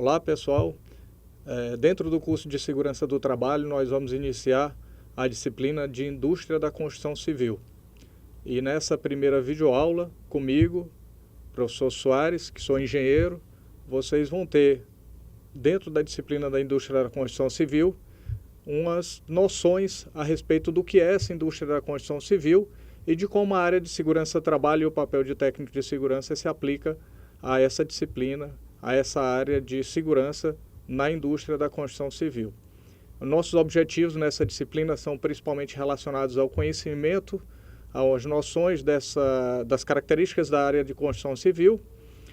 Olá, pessoal. Dentro do curso de Segurança do Trabalho, nós vamos iniciar a disciplina de Indústria da Construção Civil. E nessa primeira videoaula, comigo, professor Soares, que sou engenheiro, vocês vão ter, dentro da disciplina da Indústria da Construção Civil, umas noções a respeito do que é essa indústria da construção civil e de como a área de segurança do trabalho e o papel de técnico de segurança se aplica a essa disciplina, a essa área de segurança na indústria da construção civil. Nossos objetivos nessa disciplina são principalmente relacionados ao conhecimento, às noções das características da área de construção civil,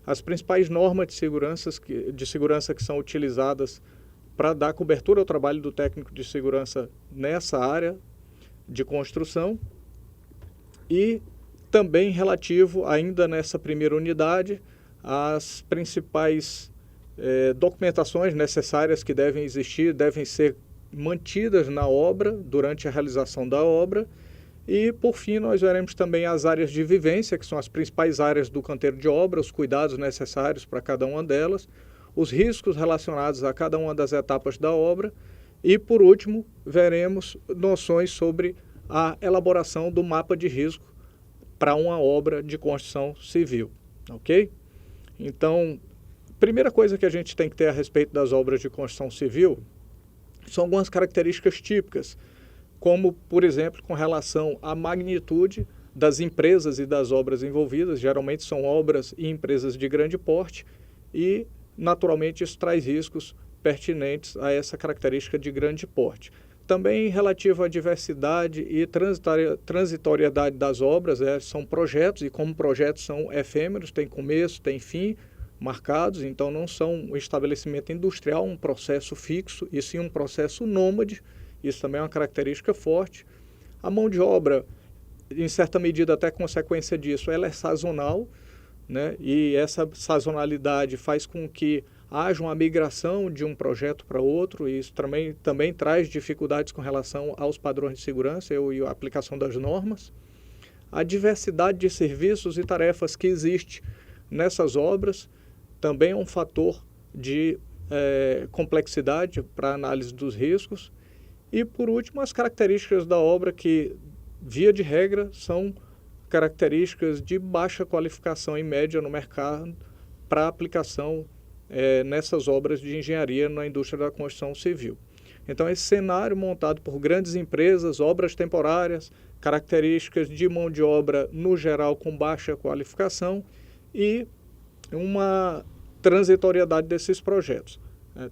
as principais normas de segurança que são utilizadas para dar cobertura ao trabalho do técnico de segurança nessa área de construção e também relativo, ainda nessa primeira unidade, às principais documentações necessárias que devem existir, devem ser mantidas na obra, durante a realização da obra. E, por fim, nós veremos também as áreas de vivência, que são as principais áreas do canteiro de obra, os cuidados necessários para cada uma delas, os riscos relacionados a cada uma das etapas da obra e, por último, veremos noções sobre a elaboração do mapa de risco para uma obra de construção civil, ok? Então, a primeira coisa que a gente tem que ter a respeito das obras de construção civil são algumas características típicas, como, por exemplo, com relação à magnitude das empresas e das obras envolvidas. Geralmente são obras e empresas de grande porte e, naturalmente, isso traz riscos pertinentes a essa característica de grande porte. Também relativo à diversidade e transitoriedade das obras, são projetos e como projetos são efêmeros, tem começo, tem fim marcados, então não são um estabelecimento industrial, um processo fixo, e sim um processo nômade. Isso também é uma característica forte. A mão de obra, em certa medida, até consequência disso, ela é sazonal, né? E essa sazonalidade faz com que haja uma migração de um projeto para outro, e isso também traz dificuldades com relação aos padrões de segurança e a aplicação das normas. A diversidade de serviços e tarefas que existe nessas obras também é um fator de complexidade para análise dos riscos. E, por último, as características da obra que, via de regra, são características de baixa qualificação em média no mercado para aplicação nessas obras de engenharia na indústria da construção civil. Então, esse cenário montado por grandes empresas, obras temporárias, características de mão de obra, no geral, com baixa qualificação e uma transitoriedade desses projetos.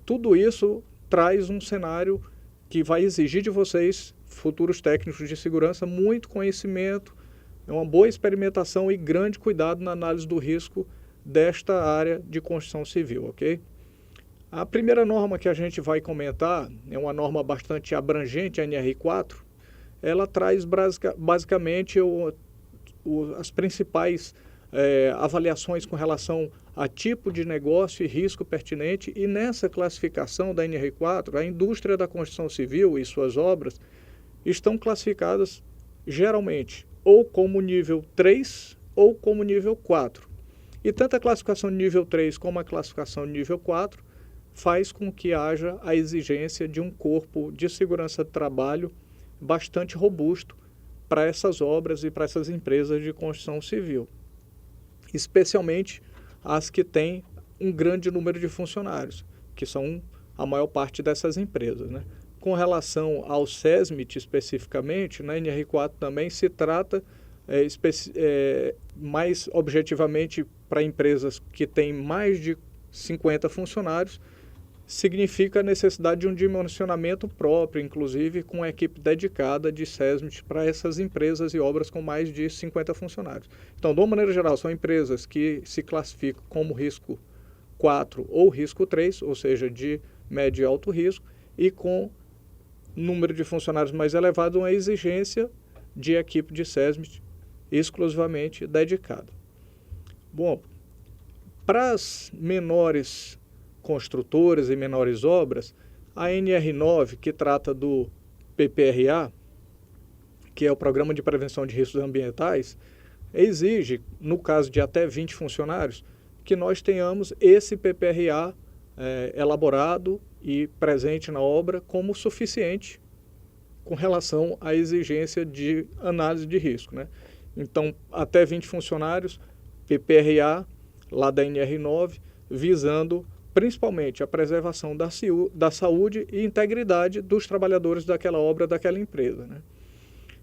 Tudo isso traz um cenário que vai exigir de vocês, futuros técnicos de segurança, muito conhecimento, uma boa experimentação e grande cuidado na análise do risco desta área de construção civil, ok? A primeira norma que a gente vai comentar é uma norma bastante abrangente, a NR4. Ela traz basicamente as principais avaliações com relação a tipo de negócio e risco pertinente, e nessa classificação da NR4, a indústria da construção civil e suas obras estão classificadas geralmente ou como nível 3 ou como nível 4. E tanto a classificação de nível 3 como a classificação de nível 4 faz com que haja a exigência de um corpo de segurança do trabalho bastante robusto para essas obras e para essas empresas de construção civil, especialmente as que têm um grande número de funcionários, que são a maior parte dessas empresas, né? Com relação ao SESMIT especificamente, na NR4 também se trata mais objetivamente para empresas que têm mais de 50 funcionários, significa a necessidade de um dimensionamento próprio, inclusive com uma equipe dedicada de SESMIT para essas empresas e obras com mais de 50 funcionários. Então, de uma maneira geral, são empresas que se classificam como risco 4 ou risco 3, ou seja, de médio e alto risco, e com número de funcionários mais elevado, uma exigência de equipe de SESMIT exclusivamente dedicada. Bom, para as menores construtoras e menores obras, a NR9, que trata do PPRA, que é o Programa de Prevenção de Riscos Ambientais, exige, no caso de até 20 funcionários, que nós tenhamos esse PPRA elaborado e presente na obra como suficiente com relação à exigência de análise de risco, né? Então, até 20 funcionários, PPRA, lá da NR9, visando principalmente a preservação da saúde e integridade dos trabalhadores daquela obra, daquela empresa, né?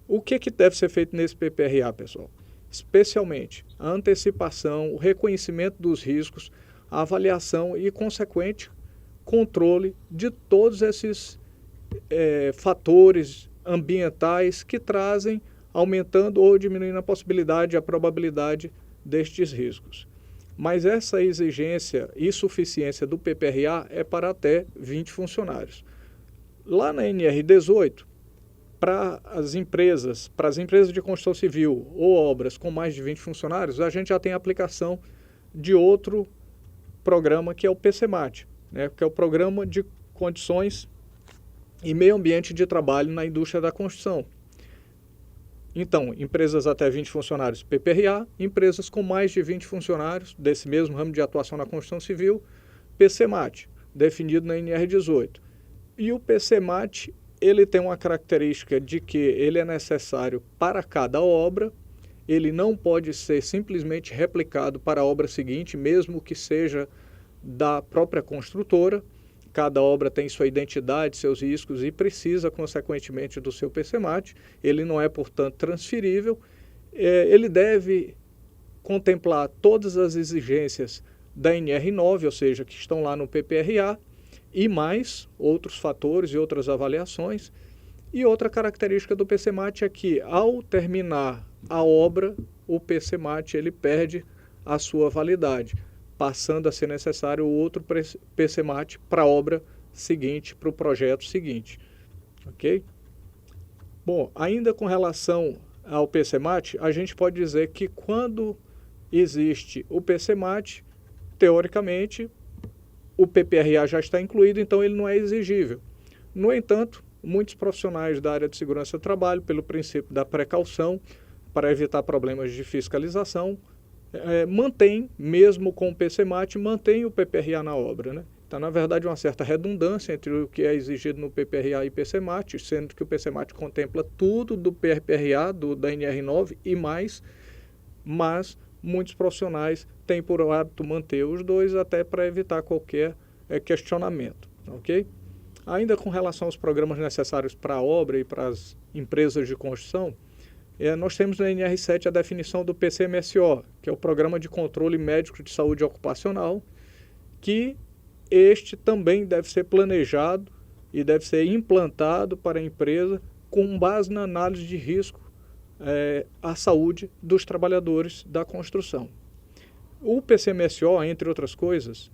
O que deve ser feito nesse PPRA, pessoal? Especialmente a antecipação, o reconhecimento dos riscos, a avaliação e consequente controle de todos esses fatores ambientais que trazem, aumentando ou diminuindo a possibilidade, a probabilidade destes riscos. Mas essa exigência e suficiência do PPRA é para até 20 funcionários. Lá na NR18, para as empresas de construção civil ou obras com mais de 20 funcionários, a gente já tem a aplicação de outro programa que é o PCMAT, né, que é o Programa de Condições e Meio Ambiente de Trabalho na Indústria da Construção. Então, empresas até 20 funcionários, PPRA, empresas com mais de 20 funcionários, desse mesmo ramo de atuação na construção civil, PCMAT, definido na NR18. E o PCMAT, ele tem uma característica de que ele é necessário para cada obra, ele não pode ser simplesmente replicado para a obra seguinte, mesmo que seja da própria construtora. Cada obra tem sua identidade, seus riscos e precisa, consequentemente, do seu PCMAT. Ele não é, portanto, transferível. Ele deve contemplar todas as exigências da NR9, ou seja, que estão lá no PPRA, e mais outros fatores e outras avaliações. E outra característica do PCMAT é que, ao terminar a obra, o PCMAT ele perde a sua validade, passando a ser necessário outro PCMAT para a obra seguinte, para o projeto seguinte. Ok? Bom, ainda com relação ao PCMAT, a gente pode dizer que quando existe o PCMAT, teoricamente, o PPRA já está incluído, então ele não é exigível. No entanto, muitos profissionais da área de segurança do trabalho, pelo princípio da precaução, para evitar problemas de fiscalização, mantém, mesmo com o PCMAT, mantém o PPRA na obra, né? Então, na verdade, uma certa redundância entre o que é exigido no PPRA e PCMAT, sendo que o PCMAT contempla tudo do PPRA, da NR9 e mais, mas muitos profissionais têm por hábito manter os dois até para evitar qualquer questionamento, ok? Ainda com relação aos programas necessários para a obra e para as empresas de construção, nós temos na NR7 a definição do PCMSO, que é o Programa de Controle Médico de Saúde Ocupacional, que este também deve ser planejado e deve ser implantado para a empresa com base na análise de risco à saúde dos trabalhadores da construção. O PCMSO, entre outras coisas,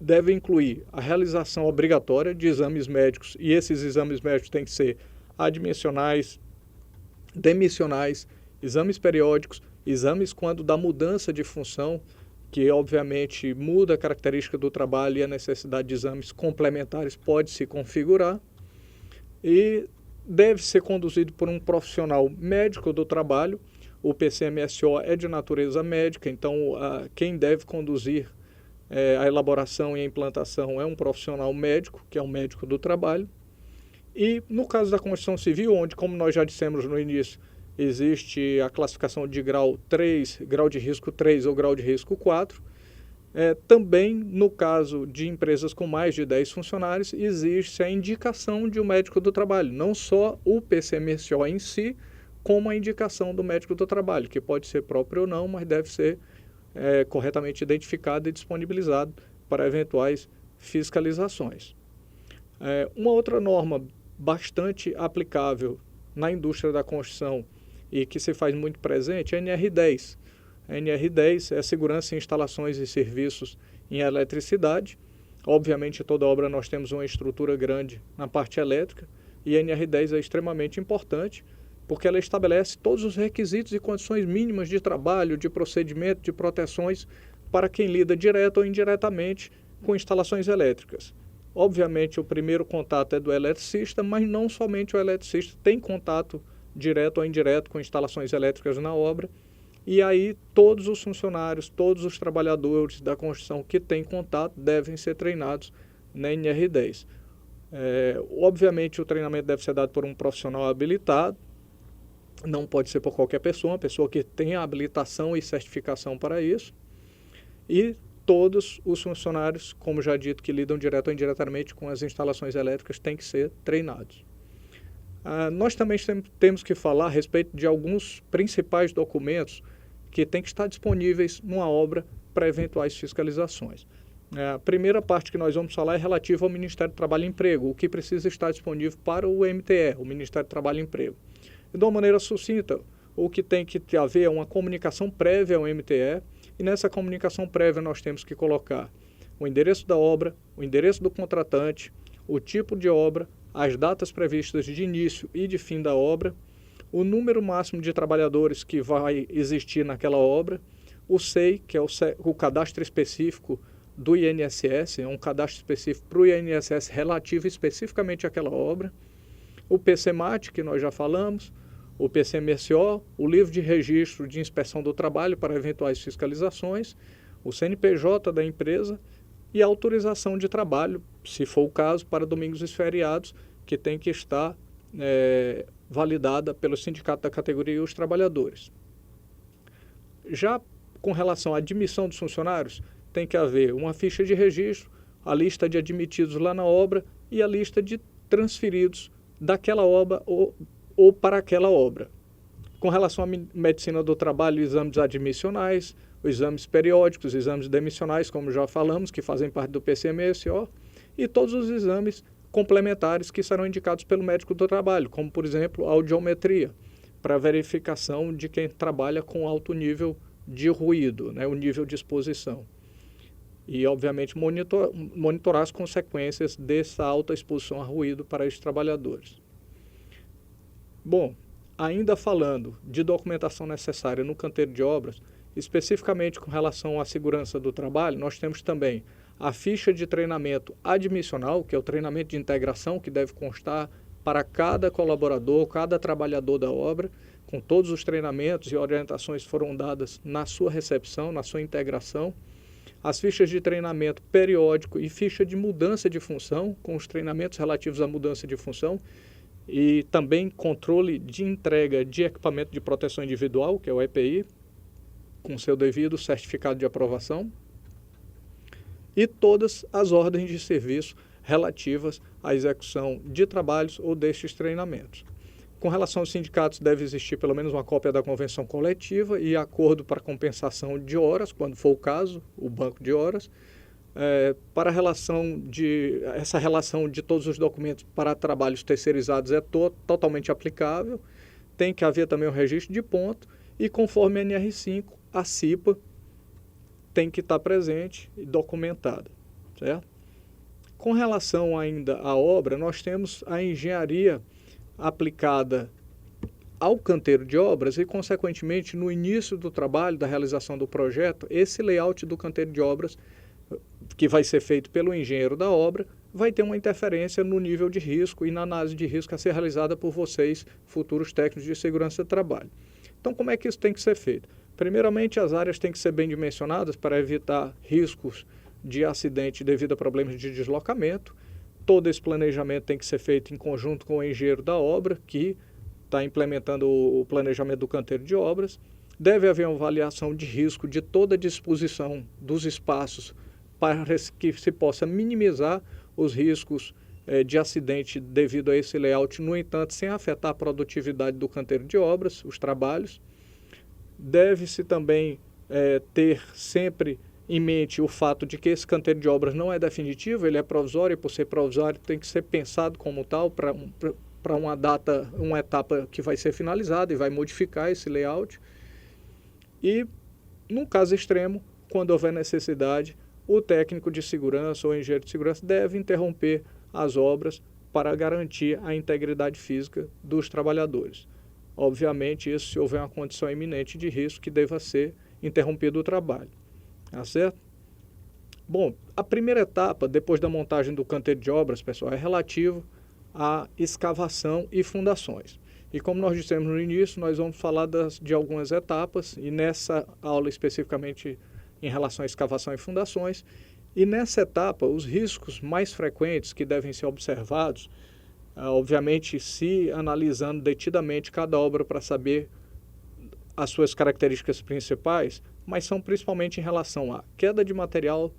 deve incluir a realização obrigatória de exames médicos, e esses exames médicos têm que ser admissionais, demissionais, exames periódicos, exames quando da mudança de função, que obviamente muda a característica do trabalho e a necessidade de exames complementares pode se configurar, e deve ser conduzido por um profissional médico do trabalho. O PCMSO é de natureza médica, então quem deve conduzir a elaboração e a implantação é um profissional médico, que é um médico do trabalho. E no caso da construção civil, onde, como nós já dissemos no início, existe a classificação de grau 3, grau de risco 3 ou grau de risco 4, também no caso de empresas com mais de 10 funcionários, existe a indicação de um médico do trabalho, não só o PCMSO em si, como a indicação do médico do trabalho, que pode ser próprio ou não, mas deve ser corretamente identificado e disponibilizado para eventuais fiscalizações. Uma outra norma bastante aplicável na indústria da construção e que se faz muito presente é a NR10. A NR10 é a segurança em instalações e serviços em eletricidade. Obviamente, toda obra nós temos uma estrutura grande na parte elétrica e a NR10 é extremamente importante porque ela estabelece todos os requisitos e condições mínimas de trabalho, de procedimento, de proteções para quem lida direto ou indiretamente com instalações elétricas. Obviamente, o primeiro contato é do eletricista, mas não somente o eletricista tem contato direto ou indireto com instalações elétricas na obra. E aí todos os funcionários, todos os trabalhadores da construção que têm contato devem ser treinados na NR10. Obviamente o treinamento deve ser dado por um profissional habilitado, não pode ser por qualquer pessoa, uma pessoa que tenha habilitação e certificação para isso. E todos os funcionários, como já dito, que lidam direto ou indiretamente com as instalações elétricas têm que ser treinados. Nós também temos que falar a respeito de alguns principais documentos que têm que estar disponíveis numa obra para eventuais fiscalizações. A primeira parte que nós vamos falar é relativa ao Ministério do Trabalho e Emprego, o que precisa estar disponível para o MTE, o Ministério do Trabalho e Emprego. De uma maneira sucinta, o que tem que haver é uma comunicação prévia ao MTE, e nessa comunicação prévia nós temos que colocar o endereço da obra, o endereço do contratante, o tipo de obra, as datas previstas de início e de fim da obra, o número máximo de trabalhadores que vai existir naquela obra, o SEI, que é o cadastro específico do INSS, é um cadastro específico para o INSS relativo especificamente àquela obra, o PCMAT, que nós já falamos, o PCMSO, o livro de registro de inspeção do trabalho para eventuais fiscalizações, o CNPJ da empresa e a autorização de trabalho, se for o caso, para domingos e feriados, que tem que estar validada pelo sindicato da categoria e os trabalhadores. Já com relação à admissão dos funcionários, tem que haver uma ficha de registro, a lista de admitidos lá na obra e a lista de transferidos daquela obra ou para aquela obra. Com relação à medicina do trabalho, exames admissionais, exames periódicos, exames demissionais, como já falamos, que fazem parte do PCMSO, e todos os exames complementares que serão indicados pelo médico do trabalho, como, por exemplo, a audiometria, para verificação de quem trabalha com alto nível de ruído, o nível de exposição. E, obviamente, monitorar as consequências dessa alta exposição a ruído para esses trabalhadores. Bom, ainda falando de documentação necessária no canteiro de obras, especificamente com relação à segurança do trabalho, nós temos também a ficha de treinamento admissional, que é o treinamento de integração que deve constar para cada colaborador, cada trabalhador da obra, com todos os treinamentos e orientações que foram dadas na sua recepção, na sua integração. As fichas de treinamento periódico e ficha de mudança de função, com os treinamentos relativos à mudança de função, e também controle de entrega de equipamento de proteção individual, que é o EPI, com seu devido certificado de aprovação, e todas as ordens de serviço relativas à execução de trabalhos ou destes treinamentos. Com relação aos sindicatos, deve existir pelo menos uma cópia da convenção coletiva e acordo para compensação de horas, quando for o caso, o banco de horas. Para essa relação de todos os documentos para trabalhos terceirizados é totalmente aplicável. Tem que haver também um registro de ponto e, conforme a NR5, a CIPA tem que estar presente e documentada, certo? Com relação ainda à obra, nós temos a engenharia aplicada ao canteiro de obras e, consequentemente, no início do trabalho, da realização do projeto, esse layout do canteiro de obras, que vai ser feito pelo engenheiro da obra, vai ter uma interferência no nível de risco e na análise de risco a ser realizada por vocês, futuros técnicos de segurança do trabalho. Então, como é que isso tem que ser feito? Primeiramente, as áreas têm que ser bem dimensionadas para evitar riscos de acidente devido a problemas de deslocamento. Todo esse planejamento tem que ser feito em conjunto com o engenheiro da obra, que está implementando o planejamento do canteiro de obras. Deve haver uma avaliação de risco de toda a disposição dos espaços para que se possa minimizar os riscos de acidente devido a esse layout, no entanto, sem afetar a produtividade do canteiro de obras, os trabalhos. Deve-se também ter sempre em mente o fato de que esse canteiro de obras não é definitivo, ele é provisório, e por ser provisório tem que ser pensado como tal para uma data, uma etapa que vai ser finalizada e vai modificar esse layout. E, num caso extremo, quando houver necessidade, o técnico de segurança ou o engenheiro de segurança deve interromper as obras para garantir a integridade física dos trabalhadores. Obviamente, isso se houver uma condição iminente de risco que deva ser interrompido o trabalho. Tá certo? Bom, a primeira etapa, depois da montagem do canteiro de obras, pessoal, é relativo à escavação e fundações. E como nós dissemos no início, nós vamos falar de algumas etapas, e nessa aula especificamente em relação à escavação e fundações. E nessa etapa, os riscos mais frequentes que devem ser observados, obviamente se analisando detidamente cada obra para saber as suas características principais, mas são principalmente em relação à queda de material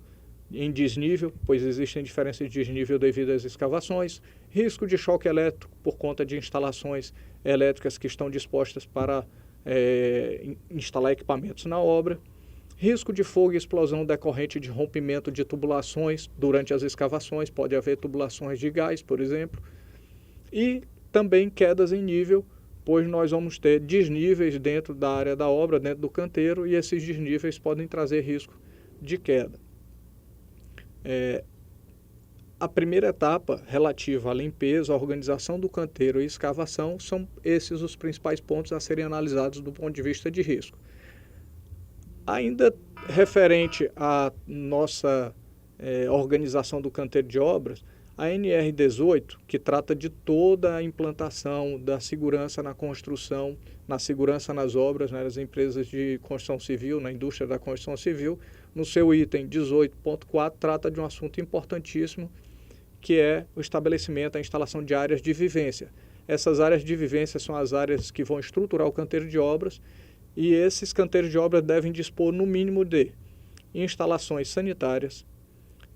em desnível, pois existem diferenças de desnível devido às escavações, risco de choque elétrico por conta de instalações elétricas que estão dispostas para instalar equipamentos na obra, risco de fogo e explosão decorrente de rompimento de tubulações durante as escavações, pode haver tubulações de gás, por exemplo, e também quedas em nível, pois nós vamos ter desníveis dentro da área da obra, dentro do canteiro, e esses desníveis podem trazer risco de queda. A primeira etapa relativa à limpeza, à organização do canteiro e escavação são esses os principais pontos a serem analisados do ponto de vista de risco. Ainda referente à nossa organização do canteiro de obras, a NR18, que trata de toda a implantação da segurança na construção, na segurança nas obras, né, nas empresas de construção civil, na indústria da construção civil, no seu item 18.4, trata de um assunto importantíssimo, que é o estabelecimento, a instalação de áreas de vivência. Essas áreas de vivência são as áreas que vão estruturar o canteiro de obras, e esses canteiros de obras devem dispor no mínimo de instalações sanitárias,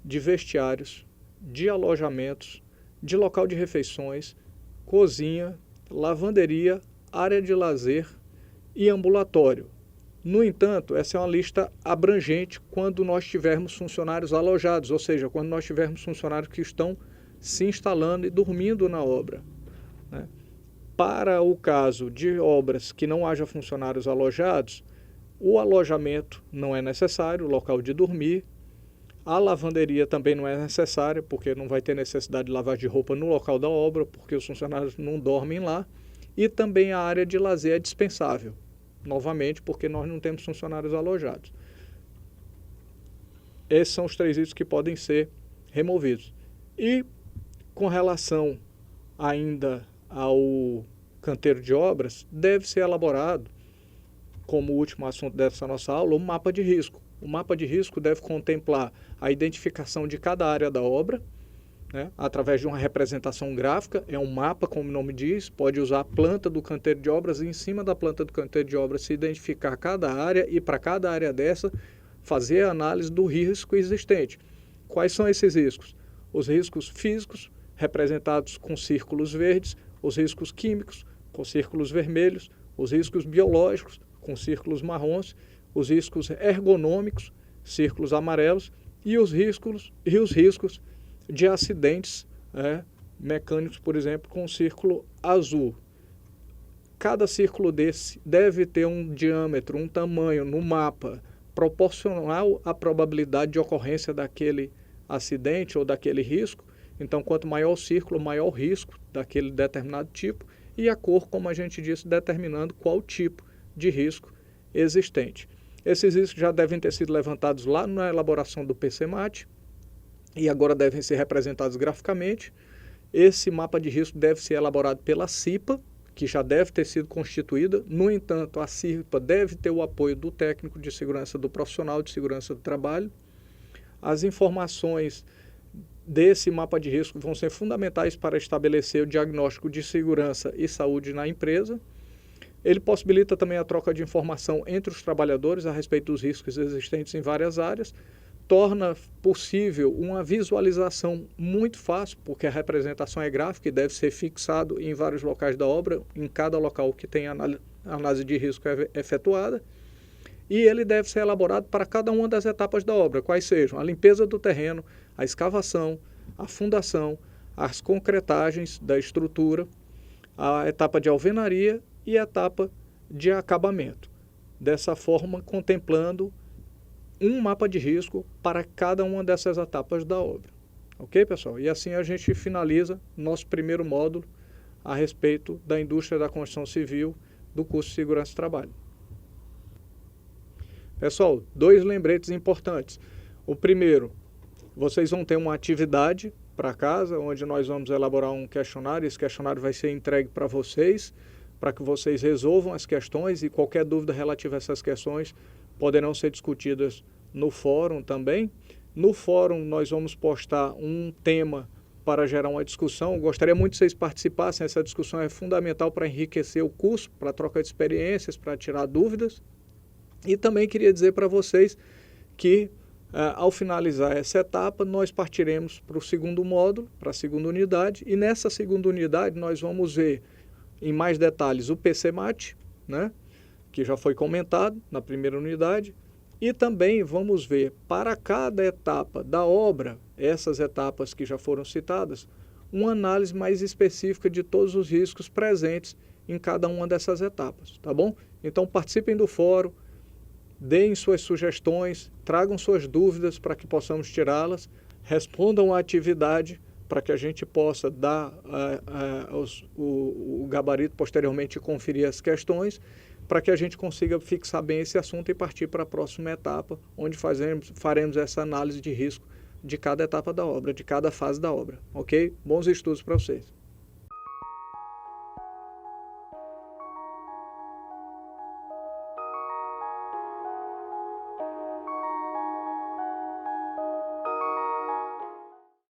de vestiários, de alojamentos, de local de refeições, cozinha, lavanderia, área de lazer e ambulatório. No entanto, essa é uma lista abrangente quando nós tivermos funcionários alojados, ou seja, quando nós tivermos funcionários que estão se instalando e dormindo na obra, né? Para o caso de obras que não haja funcionários alojados, o alojamento não é necessário, o local de dormir. A lavanderia também não é necessária, porque não vai ter necessidade de lavar de roupa no local da obra, porque os funcionários não dormem lá. E também a área de lazer é dispensável, novamente, porque nós não temos funcionários alojados. Esses são os 3 itens que podem ser removidos. E com relação ainda ao canteiro de obras, deve ser elaborado, como último assunto dessa nossa aula, um mapa de risco. O mapa de risco deve contemplar a identificação de cada área da obra, né, através de uma representação gráfica. É um mapa, como o nome diz, pode usar a planta do canteiro de obras e em cima da planta do canteiro de obras se identificar cada área e para cada área dessa fazer a análise do risco existente. Quais são esses riscos? Os riscos físicos, representados com círculos verdes, os riscos químicos, com círculos vermelhos, os riscos biológicos, com círculos marrons, os riscos ergonômicos, círculos amarelos, e os riscos de acidentes mecânicos, por exemplo, com círculo azul. Cada círculo desse deve ter um diâmetro, um tamanho no mapa proporcional à probabilidade de ocorrência daquele acidente ou daquele risco. Então, quanto maior o círculo, maior o risco daquele determinado tipo, e a cor, como a gente disse, determinando qual tipo de risco existente. Esses riscos já devem ter sido levantados lá na elaboração do PCMAT e agora devem ser representados graficamente. Esse mapa de risco deve ser elaborado pela CIPA, que já deve ter sido constituída. No entanto, a CIPA deve ter o apoio do técnico de segurança, do profissional de segurança do trabalho. As informações desse mapa de risco vão ser fundamentais para estabelecer o diagnóstico de segurança e saúde na empresa. Ele possibilita também a troca de informação entre os trabalhadores a respeito dos riscos existentes em várias áreas, torna possível uma visualização muito fácil, porque a representação é gráfica e deve ser fixado em vários locais da obra, em cada local que tem análise de risco efetuada, e ele deve ser elaborado para cada uma das etapas da obra, quais sejam a limpeza do terreno, a escavação, a fundação, as concretagens da estrutura, a etapa de alvenaria e a etapa de acabamento. Dessa forma, contemplando um mapa de risco para cada uma dessas etapas da obra. Ok, pessoal? E assim a gente finaliza nosso primeiro módulo a respeito da indústria da construção civil do curso de Segurança do Trabalho. Pessoal, 2 lembretes importantes. O primeiro, vocês vão ter uma atividade para casa, onde nós vamos elaborar um questionário. Esse questionário vai ser entregue para vocês para que vocês resolvam as questões, e qualquer dúvida relativa a essas questões poderão ser discutidas no fórum também. No fórum nós vamos postar um tema para gerar uma discussão. Gostaria muito que vocês participassem, essa discussão é fundamental para enriquecer o curso, para troca de experiências, para tirar dúvidas. E também queria dizer para vocês que, ao finalizar essa etapa, nós partiremos para o segundo módulo, para a segunda unidade, e nessa segunda unidade nós vamos ver em mais detalhes o PCMAT, né, que já foi comentado na primeira unidade, e também vamos ver para cada etapa da obra, essas etapas que já foram citadas, uma análise mais específica de todos os riscos presentes em cada uma dessas etapas, tá bom? Então participem do fórum, deem suas sugestões, tragam suas dúvidas para que possamos tirá-las, respondam à atividade para que a gente possa dar o gabarito posteriormente e conferir as questões, para que a gente consiga fixar bem esse assunto e partir para a próxima etapa, onde faremos essa análise de risco de cada etapa da obra, de cada fase da obra, ok? Bons estudos para vocês.